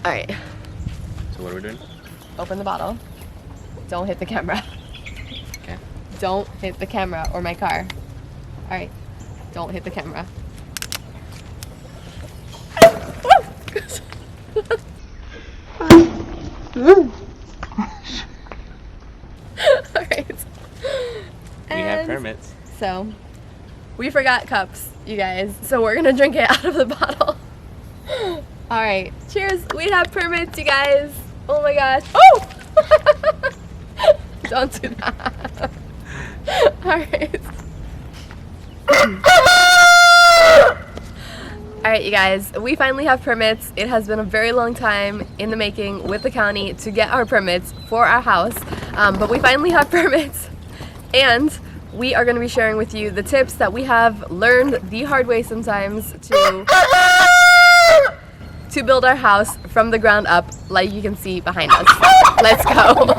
All right. So what are we doing? Open the bottle. Don't hit the camera. Okay. Don't hit the camera or my car. All right. Don't hit the camera. Alright. We have permits. So, we forgot cups, you guys. So we're gonna drink it out of the bottle. Alright. Cheers. We have permits, you guys. Oh my gosh. Oh! Don't do that. Alright. Alright, you guys, we finally have permits. It has been a very long time in the making with the county to get our permits for our house, but we finally have permits, and we are going to be sharing with you the tips that we have learned the hard way sometimes to build our house from the ground up, like you can see behind us. Let's go.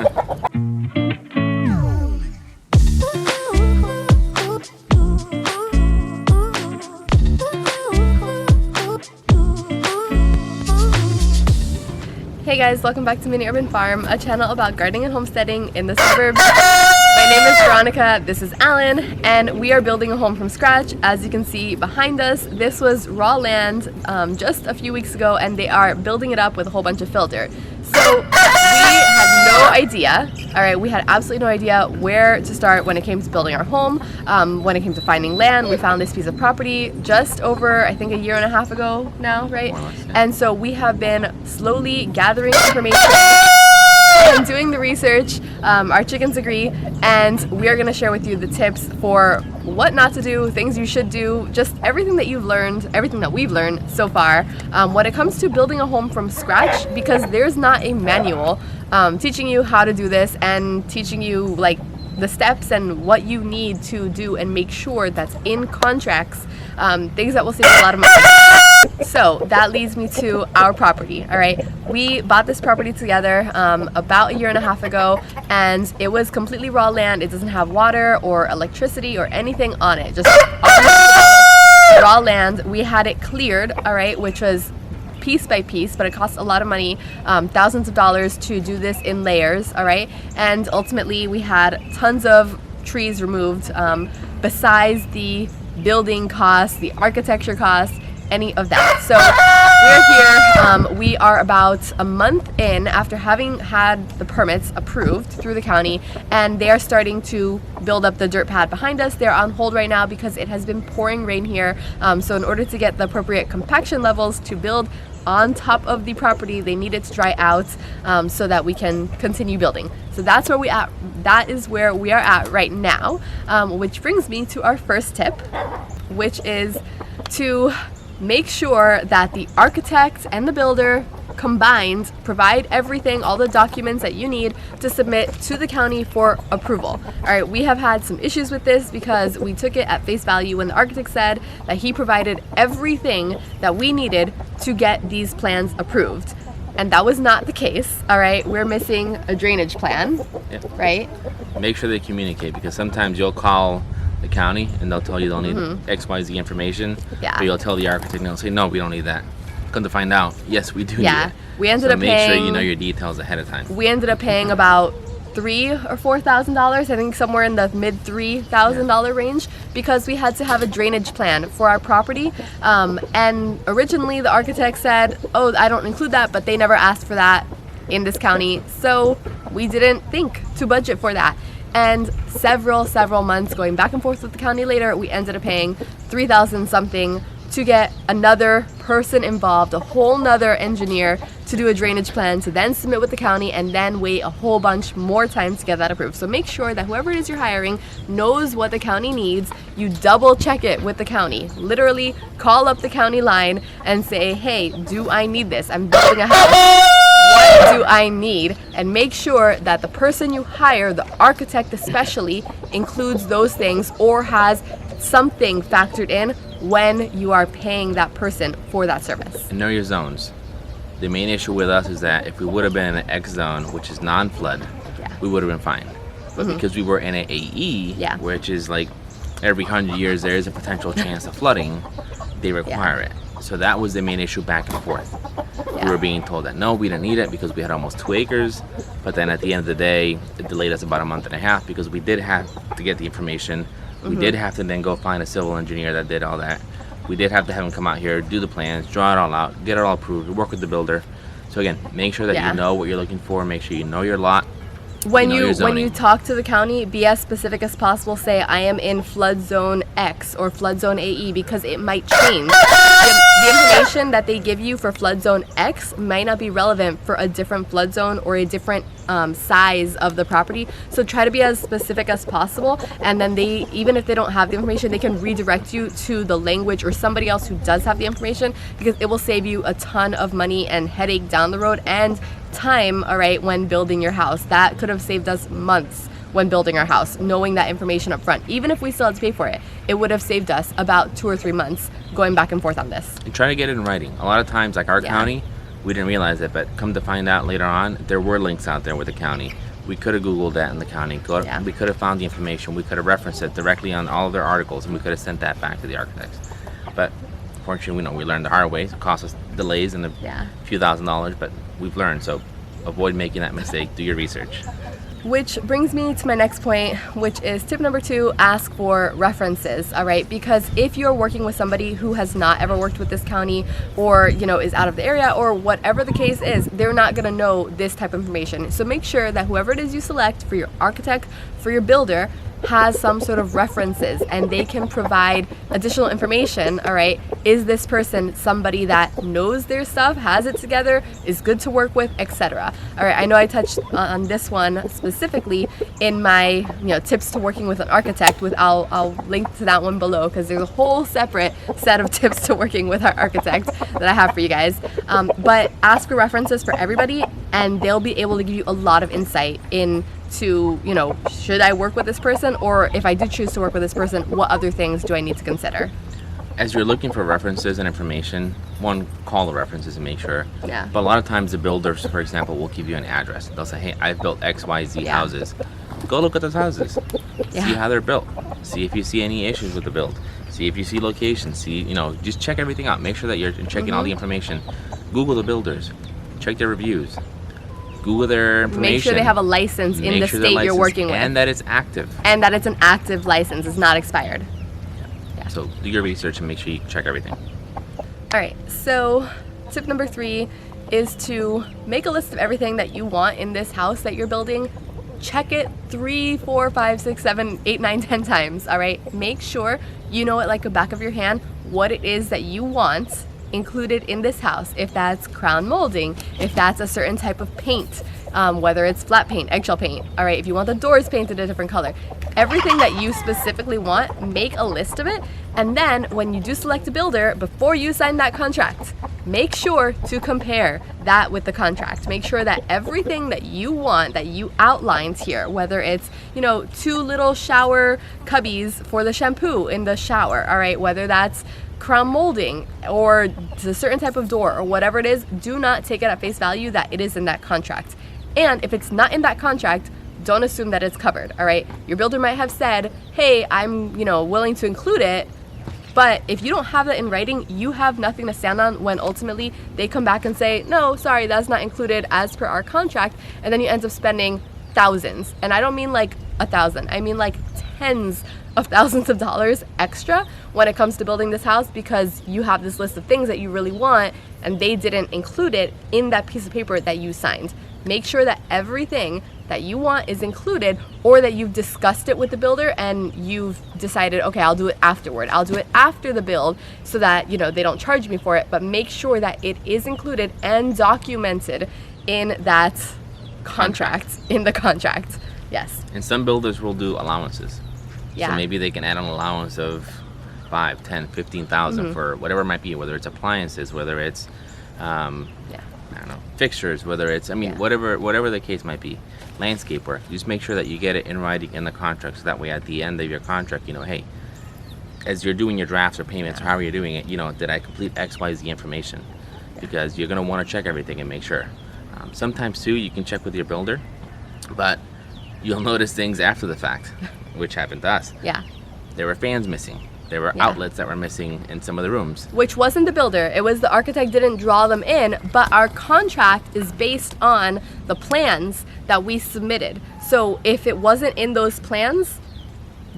Hey guys, welcome back to Mini Urban Farm, a channel about gardening and homesteading in the suburbs. My name is Veronica, this is Alan, and we are building a home from scratch. As you can see behind us, this was raw land just a few weeks ago, and they are building it up with a whole bunch of filter. So we had no idea, alright, we had absolutely no idea where to start when it came to building our home, when it came to finding land. We found this piece of property just over, I think, a year and a half ago now, right? And so we have been slowly gathering information and doing the research. Our chickens agree, and we are going to share with you the tips for what not to do, things you should do, just everything that you've learned, everything that we've learned so far when it comes to building a home from scratch, because there's not a manual teaching you how to do this and teaching you like the steps and what you need to do and make sure that's in contracts, things that will save you a lot of money. So that leads me to our property. All right, we bought this property together about a year and a half ago, and it was completely raw land. It doesn't have water or electricity or anything on it, just raw land. We had it cleared, all right, which was piece by piece, but it costs a lot of money, thousands of dollars to do this in layers, all right? And ultimately we had tons of trees removed besides the building costs, the architecture costs, any of that. So we're here. We are about a month in after having had the permits approved through the county, and they are starting to build up the dirt pad behind us. They're on hold right now because it has been pouring rain here. So in order to get the appropriate compaction levels to build on top of the property, they need it to dry out so that we can continue building. So that's where that is where we are at right now, which brings me to our first tip, which is to make sure that the architect and the builder combined provide everything, all the documents that you need to submit to the county for approval. All right, we have had some issues with this because we took it at face value when the architect said that he provided everything that we needed to get these plans approved. And that was not the case, all right? We're missing a drainage plan, right? Make sure they communicate, because sometimes you'll call the county and they'll tell you they'll need XYZ information, but you'll tell the architect and they'll say, no, we don't need that. Come to find out, yes, we do need it. We ended up make paying, sure you know your details ahead of time. We ended up paying about $3,000 or $4,000, I think somewhere in the mid $3,000 range, because we had to have a drainage plan for our property. And originally the architect said, oh, I don't include that, but they never asked for that in this county, so we didn't think to budget for that. And several months going back and forth with the county later, we ended up paying $3,000 something to get another person involved, a whole nother engineer to do a drainage plan, to then submit with the county, and then wait a whole bunch more time to get that approved. So make sure that whoever it is you're hiring knows what the county needs. You double check it with the county. Literally call up the county line and say, hey, do I need this? I'm building a house. What do I need? And make sure that the person you hire, the architect especially, includes those things or has something factored in when you are paying that person for that service. And know your zones. The main issue with us is that if we would have been in an X zone, which is non-flood, we would have been fine. But because we were in an AE, which is like every 100 years there is a potential chance of flooding, they require it. So that was the main issue back and forth. We were being told that no, we didn't need it because we had almost 2 acres. But then at the end of the day, it delayed us about a month and a half because we did have to get the information. We did have to then go find a civil engineer that did all that. We did have to have him come out here, do the plans, draw it all out, get it all approved, work with the builder. So again, make sure that you know what you're looking for. Make sure you know your lot. When you talk to the county, be as specific as possible. Say, I am in flood zone X or flood zone AE, because it might change. The information that they give you for flood zone X might not be relevant for a different flood zone or a different size of the property. So try to be as specific as possible, and then they, even if they don't have the information, they can redirect you to the language or somebody else who does have the information, because it will save you a ton of money and headache down the road and time, all right, when building your house. That could have saved us months when building our house, knowing that information up front. Even if we still had to pay for it, it would have saved us about 2 or 3 months going back and forth on this. And try to get it in writing. A lot of times, like our county, we didn't realize it, but come to find out later on, there were links out there with the county. We could have Googled that in the county. We could have found the information. We could have referenced it directly on all of their articles, and we could have sent that back to the architects. But fortunately, we learned the hard way. It cost us delays and a few $1,000s, but we've learned. So avoid making that mistake. Do your research. Which brings me to my next point, which is tip number 2, ask for references, all right? Because if you're working with somebody who has not ever worked with this county, or, is out of the area, or whatever the case is, they're not gonna know this type of information. So make sure that whoever it is you select for your architect, for your builder, has some sort of references, and they can provide additional information, all right? Is this person somebody that knows their stuff, has it together, is good to work with, etc.? All right, I know I touched on this one specifically in my tips to working with an architect. I'll link to that one below, because there's a whole separate set of tips to working with our architect that I have for you guys. But ask for references for everybody, and they'll be able to give you a lot of insight into, should I work with this person, or if I do choose to work with this person, what other things do I need to consider? As you're looking for references and information, one, call the references and make sure. Yeah. But a lot of times the builders, for example, will give you an address. They'll say, hey, I've built XYZ houses. Go look at those houses. See how they're built. See if you see any issues with the build. See if you see locations. See, just check everything out. Make sure that you're checking all the information. Google the builders. Check their reviews. Google their information. Make sure they have a license in the state you're working with. And that it's active. And that it's an active license. It's not expired. Yeah. So do your research and make sure you check everything. All right. So tip number 3 is to make a list of everything that you want in this house that you're building. Check it 3, 4, 5, 6, 7, 8, 9, 10 times. All right. Make sure you know it like the back of your hand what it is that you want included in this house. If that's crown molding, if that's a certain type of paint, whether it's flat paint, eggshell paint, all right, if you want the doors painted a different color, everything that you specifically want, make a list of it. And then when you do select a builder, before you sign that contract, make sure to compare that with the contract. Make sure that everything that you want, that you outlined here, whether it's 2 little shower cubbies for the shampoo in the shower, all right, whether that's crown molding or a certain type of door or whatever it is, do not take it at face value that it is in that contract. And if it's not in that contract, don't assume that it's covered, all right? Your builder might have said, hey, I'm willing to include it, but if you don't have that in writing, you have nothing to stand on when ultimately they come back and say, no, sorry, that's not included as per our contract, and then you end up spending thousands. And I don't mean like 1,000, I mean like tens of thousands of dollars extra when it comes to building this house, because you have this list of things that you really want and they didn't include it in that piece of paper that you signed. Make sure that everything that you want is included, or that you've discussed it with the builder and you've decided, okay, I'll do it afterward. I'll do it after the build so that they don't charge me for it, but make sure that it is included and documented in that contract, in the contract. Yes. And some builders will do allowances. Yeah. So maybe they can add an allowance of 5, 10, 15,000 for whatever it might be, whether it's appliances, whether it's I don't know, fixtures, whether it's whatever the case might be, landscape work. Just make sure that you get it in writing in the contract, so that way at the end of your contract, hey, as you're doing your drafts or payments or however you're doing it, did I complete XYZ information? Because you're going to want to check everything and make sure. Sometimes too, you can check with your builder, but you'll notice things after the fact, which happened to us. Yeah. There were fans missing. There were outlets that were missing in some of the rooms. Which wasn't the builder. It was the architect didn't draw them in, but our contract is based on the plans that we submitted. So if it wasn't in those plans,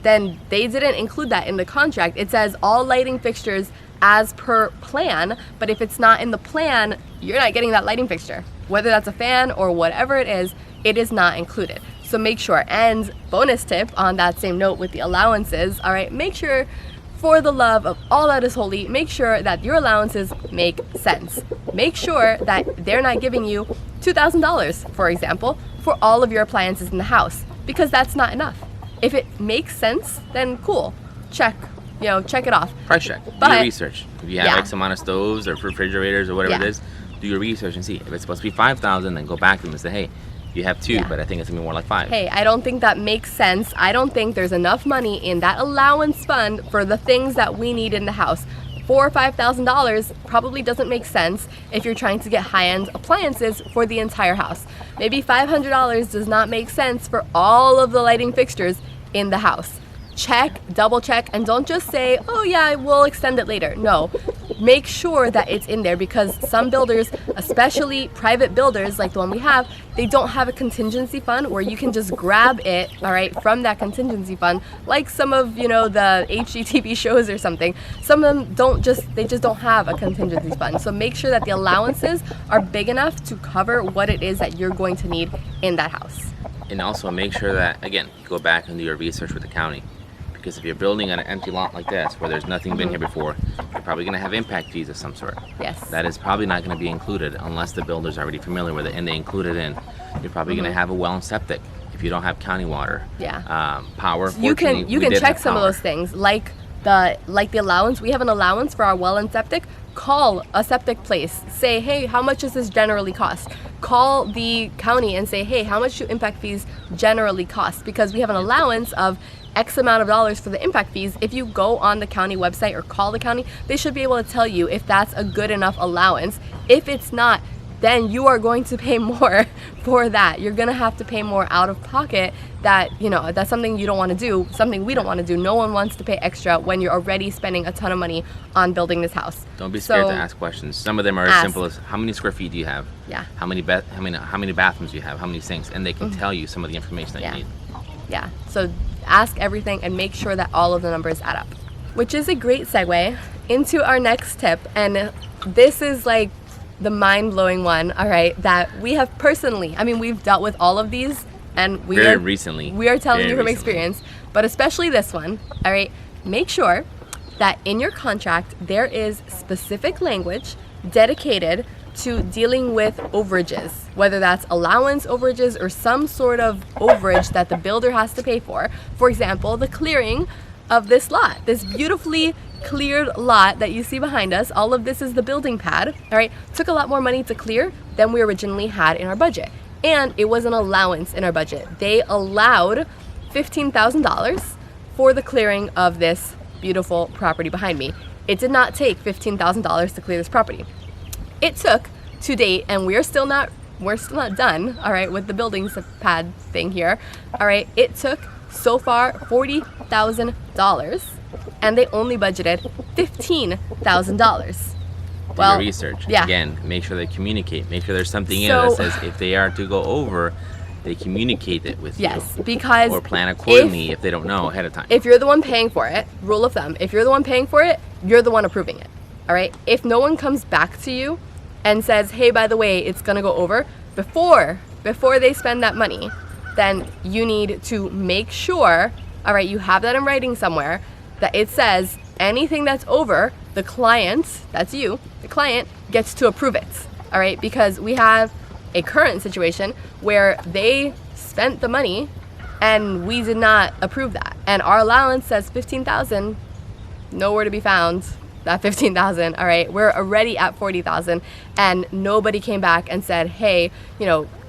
then they didn't include that in the contract. It says all lighting fixtures as per plan, but if it's not in the plan, you're not getting that lighting fixture. Whether that's a fan or whatever it is not included. So make sure. And bonus tip on that same note with the allowances, all right, make sure, for the love of all that is holy, make sure that your allowances make sense. Make sure that they're not giving you $2,000, for example, for all of your appliances in the house, because that's not enough. If it makes sense, then cool, check it off. Price check, do your research. If you have X amount of stoves or refrigerators or whatever it is, do your research and see. If it's supposed to be $5,000, then go back to them and say, hey, you have two, but I think it's gonna be more like $5,000. Hey, I don't think that makes sense. I don't think there's enough money in that allowance fund for the things that we need in the house. $4,000 or $5,000 probably doesn't make sense if you're trying to get high-end appliances for the entire house. Maybe $500 does not make sense for all of the lighting fixtures in the house. Check, double check, and don't just say, oh yeah, we'll extend it later. No, make sure that it's in there, because some builders, especially private builders like the one we have, they don't have a contingency fund where you can just grab it, all right, from that contingency fund, like some of, the HGTV shows or something. Some of them they just don't have a contingency fund. So make sure that the allowances are big enough to cover what it is that you're going to need in that house. And also make sure that, again, go back and do your research with the county. Because if you're building on an empty lot like this, where there's nothing been here before, you're probably going to have impact fees of some sort. Yes. That is probably not going to be included unless the builder's already familiar with it and they include it in. You're probably going to have a well and septic if you don't have county water. Yeah. Power. You can check some of those things, like the allowance. We have an allowance for our well and septic. Call a septic place. Say, hey, how much does this generally cost? Call the county and say, hey, how much do impact fees generally cost? Because we have an allowance of X amount of dollars for the impact fees. If you go on the county website or call the county, they should be able to tell you if that's a good enough allowance. If it's not, then you are going to pay more for that. You're gonna have to pay more out of pocket. That's something you don't want to do, something we don't want to do. No one wants to pay extra when you're already spending a ton of money on building this house. Don't be scared to ask questions. Some of them are as simple as, how many square feet do you have? Yeah. How many bathrooms do you have? How many sinks? And they can tell you some of the information that you need. Yeah. So ask everything and make sure that all of the numbers add up. Which is a great segue into our next tip. And this is like the mind-blowing one, all right, that we have personally, we've dealt with all of these, and we are telling you from experience, but especially this one, all right, make sure that in your contract there is specific language dedicated to dealing with overages, whether that's allowance overages or some sort of overage that the builder has to pay for. For example, the clearing of this lot, this beautifully cleared lot that you see behind us. All of this is the building pad, all right? Took a lot more money to clear than we originally had in our budget. And it was an allowance in our budget. They allowed $15,000 for the clearing of this beautiful property behind me. It did not take $15,000 to clear this property. It took, to date, and we're still not done, all right, with the building pad thing here, all right? It took so far $40,000, and they only budgeted $15,000. Do your research. Yeah. Again, make sure they communicate. Make sure there's something in it that says if they are to go over, they communicate it with you. Yes, because or plan accordingly if they don't know ahead of time. If you're the one paying for it, rule of thumb, if you're the one paying for it, you're the one approving it. All right? If no one comes back to you and says, hey, by the way, it's gonna go over, before they spend that money, then you need to make sure, all right, you have that in writing somewhere, that it says anything that's over, the client, that's you, the client, gets to approve it, all right? Because we have a current situation where they spent the money and we did not approve that. And our allowance says $15,000, nowhere to be found, that $15,000, all right? We're already at $40,000 and nobody came back and said, hey,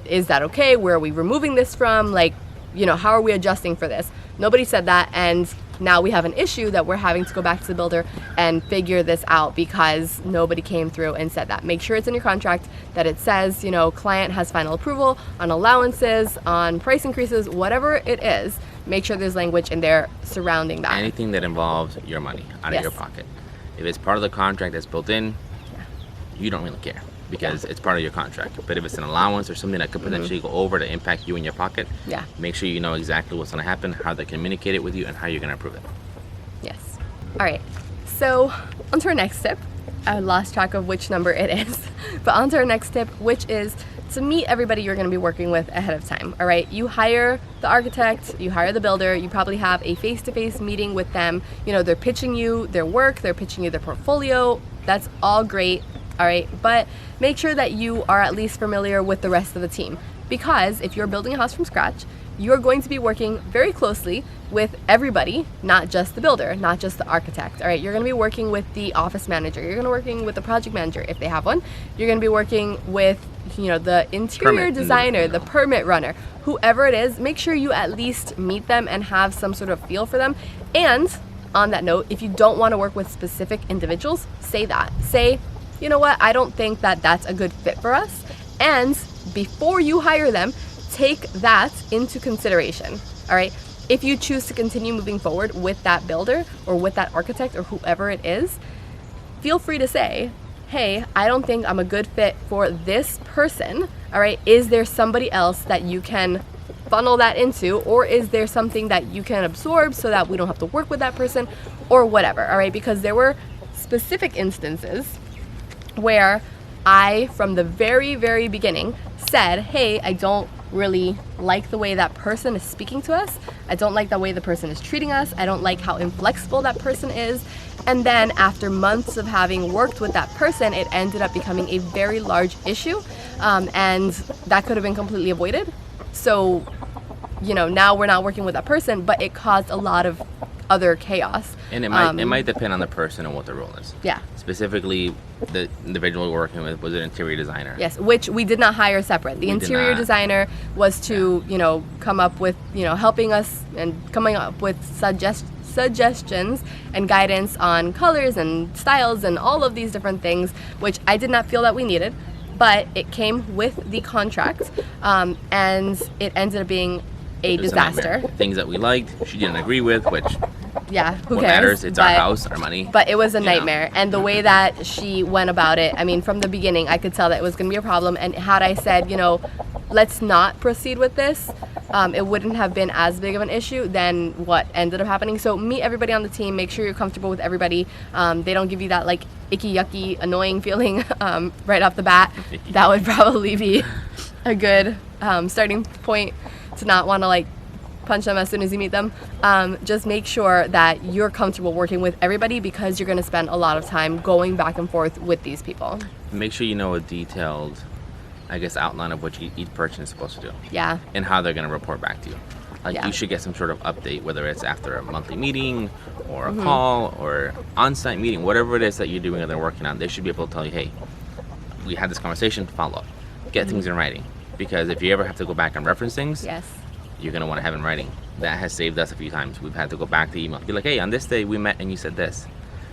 is that okay? Where are we removing this from? Like, how are we adjusting for this? Nobody said that, and now we have an issue that we're having to go back to the builder and figure this out because nobody came through and said that. Make sure it's in your contract that it says, client has final approval on allowances, on price increases, whatever it is. make sure there's language in there surrounding that. Anything that involves your money out of your pocket. If it's part of the contract that's built in, you don't really care because it's part of your contract. But if it's an allowance or something that could potentially go over to impact you in your pocket, make sure you know exactly what's going to happen, how they communicate it with you, and how you're going to approve it. Yes. All right. So on to our next tip. I lost track of which number it is, but on to our next tip, which is to meet everybody you're going to be working with ahead of time. All right, you hire the architect, you hire the builder, you probably have a face-to-face meeting with them. You know, they're pitching you their work, they're pitching you their portfolio. That's all great. All right, but make sure that you are at least familiar with the rest of the team, because if you're building a house from scratch, you're going to be working very closely with everybody, not just the builder, not just the architect. All right, you're going to be working with the office manager, you're going to be working with the project manager if they have one, you're going to be working with, you know, the interior designer, the permit runner, whoever it is. Make sure you at least meet them and have some sort of feel for them. And on that note, if you don't want to work with specific individuals, say that. Say, you know what, I don't think that that's a good fit for us. And before you hire them, take that into consideration. All right, if you choose to continue moving forward with that builder or with that architect or whoever it is, feel free to say, hey, I don't think I'm a good fit for this person. All right, is there somebody else that you can funnel that into, or is there something that you can absorb so that we don't have to work with that person or whatever? All right, because there were specific instances where I, from the very, very beginning, said, hey, I don't really like the way that person is speaking to us. I don't like the way the person is treating us. I don't like how inflexible that person is. And then after months of having worked with that person, it ended up becoming a very large issue. And that could have been completely avoided. So, you know, now we're not working with that person, but it caused a lot of other chaos. And it might depend on the person and what the role is. Yeah. Specifically, the individual we're working with was an interior designer. Yes, which we did not hire separate. The interior designer was to, you know, come up with, you know, helping us and coming up with suggestions and guidance on colors and styles and all of these different things, which I did not feel that we needed, but it came with the contract, and it ended up being a disaster. Things that we liked, she didn't agree with, which who what cares? matters? It's our house, our money. But it was a nightmare, and the way that she went about it, I mean, from the beginning, I could tell that it was going to be a problem. And had I said, you know, let's not proceed with this, it wouldn't have been as big of an issue than what ended up happening. So meet everybody on the team, make sure you're comfortable with everybody. They don't give you that like icky, yucky, annoying feeling right off the bat. That would probably be a good starting point to not want to like punch them as soon as you meet them. Just make sure that you're comfortable working with everybody, because you're going to spend a lot of time going back and forth with these people. Make sure you know a detailed, I guess, outline of what each person is supposed to do. Yeah. And how they're going to report back to you. Like you should get some sort of update, whether it's after a monthly meeting or a call or on-site meeting, whatever it is that you're doing or they're working on. They should be able to tell you, hey, we had this conversation, follow up. Get things in writing. Because if you ever have to go back and reference things, you're going to want to have in writing. That has saved us a few times. We've had to go back to email. Be like, hey, on this day we met and you said this.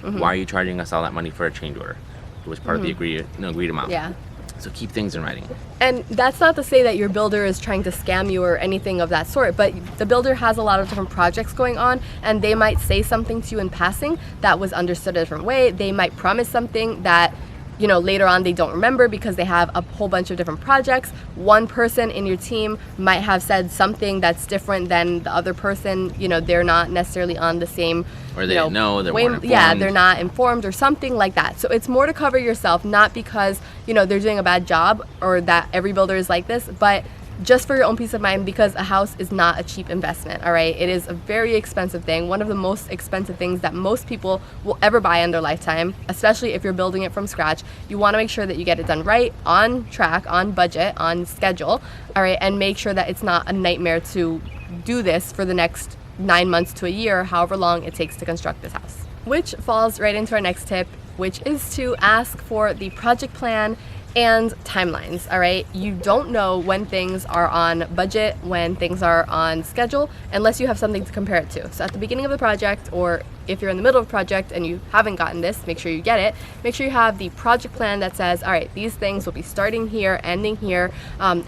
Why are you charging us all that money for a change order? It was part of the agreed amount. Yeah. So keep things in writing. And that's not to say that your builder is trying to scam you or anything of that sort, but the builder has a lot of different projects going on, and they might say something to you in passing that was understood a different way. They might promise something that, you know, later on they don't remember because they have a whole bunch of different projects. One person in your team might have said something that's different than the other person. You know, they're not necessarily on the same, or they didn't know, they weren't informed. Yeah, they're not informed or something like that. So it's more to cover yourself, not because, you know, they're doing a bad job or that every builder is like this, but just for your own peace of mind, because a house is not a cheap investment, all right? It is a very expensive thing, one of the most expensive things that most people will ever buy in their lifetime, especially if you're building it from scratch. You want to make sure that you get it done right, on track, on budget, on schedule, all right? And make sure that it's not a nightmare to do this for the next 9 months to a year, however long it takes to construct this house. Which falls right into our next tip, which is to ask for the project plan and timelines. All right, you don't know when things are on budget, when things are on schedule, unless you have something to compare it to. So at the beginning of the project, or if you're in the middle of a project and you haven't gotten this, make sure you get it. Make sure you have the project plan that says, all right, these things will be starting here, ending here,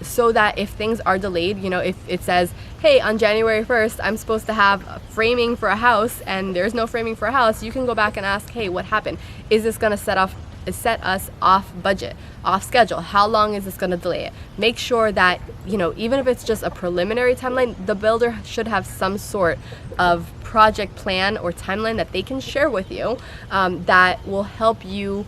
so that if things are delayed, you know, if it says, hey, on January 1st, I'm supposed to have framing for a house and there's no framing for a house, you can go back and ask, hey, what happened? Is this going to set us off budget, off schedule? How long is this going to delay it? Make sure that, you know, even if it's just a preliminary timeline, the builder should have some sort of project plan or timeline that they can share with you, that will help you,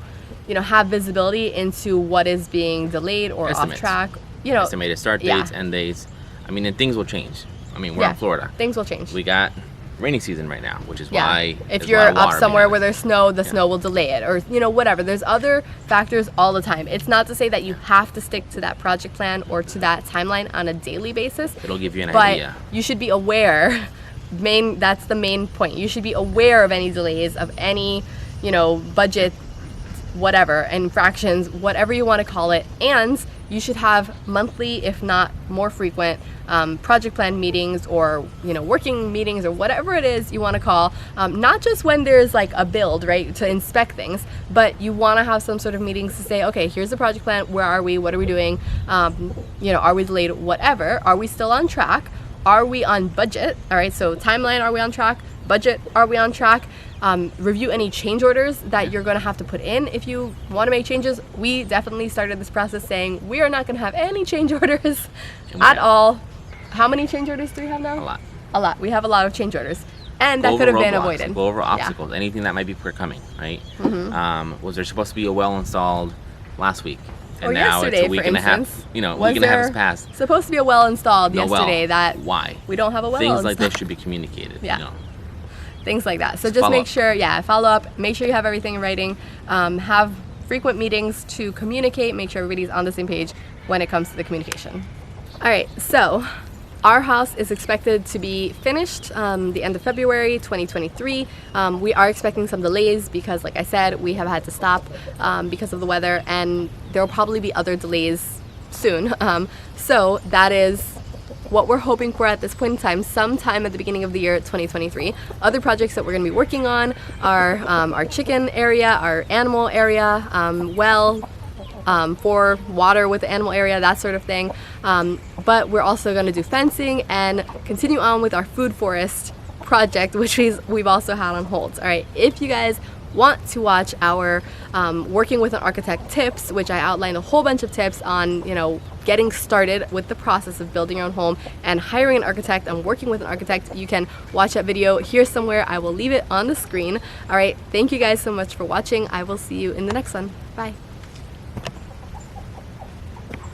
you know, have visibility into what is being delayed or Estimates. off track. You know, estimated start dates, end dates. I mean, and things will change. I mean, we're in Florida. Things will change. We got rainy season right now, which is why if you're up somewhere where there's snow, the snow will delay it, or, you know, whatever. There's other factors all the time. It's not to say that you have to stick to that project plan or to that timeline on a daily basis. It'll give you an but idea. You should be aware. That's the main point. You should be aware of any delays, of any, you know, budget, whatever, infractions, whatever you want to call it, and you should have monthly, if not more frequent, project plan meetings, or, you know, working meetings, or whatever it is you want to call, not just when there's like a build, right, to inspect things, but you want to have some sort of meetings to say, okay, here's the project plan, where are we, what are we doing, you know, are we delayed, whatever, are we still on track, are we on budget, all right, so timeline, are we on track, budget, are we on track, review any change orders that you're going to have to put in if you want to make changes. We definitely started this process saying we are not going to have any change orders at all. How many change orders do we have now? A lot. A lot. We have a lot of change orders, and that could have been avoided. Go over obstacles, anything that might be coming, right? Mm-hmm. Was there supposed to be a well installed last week? And or now yesterday, it's a week for and instance, a half. You know, a week and a half has passed. Supposed to be a well installed yesterday. That why? We don't have a well. Things like this should be communicated. Yeah. You know? Things like that. So just make sure, follow up. Make sure you have everything in writing. Have frequent meetings to communicate. Make sure everybody's on the same page when it comes to the communication. All right, so our house is expected to be finished the end of February 2023. We are expecting some delays because, like I said, we have had to stop because of the weather, and there will probably be other delays soon. So that is what we're hoping for at this point in time, sometime at the beginning of the year 2023. Other projects that we're going to be working on are our chicken area, our animal area, for water with the animal area, that sort of thing. But we're also going to do fencing and continue on with our food forest project, which we've also had on hold. All right, if you guys want to watch our working with an architect tips, which I outlined a whole bunch of tips on, you know, getting started with the process of building your own home and hiring an architect and working with an architect, you can watch that video here somewhere. I will leave it on the screen. All right, thank you guys so much for watching. I will see you in the next one. Bye.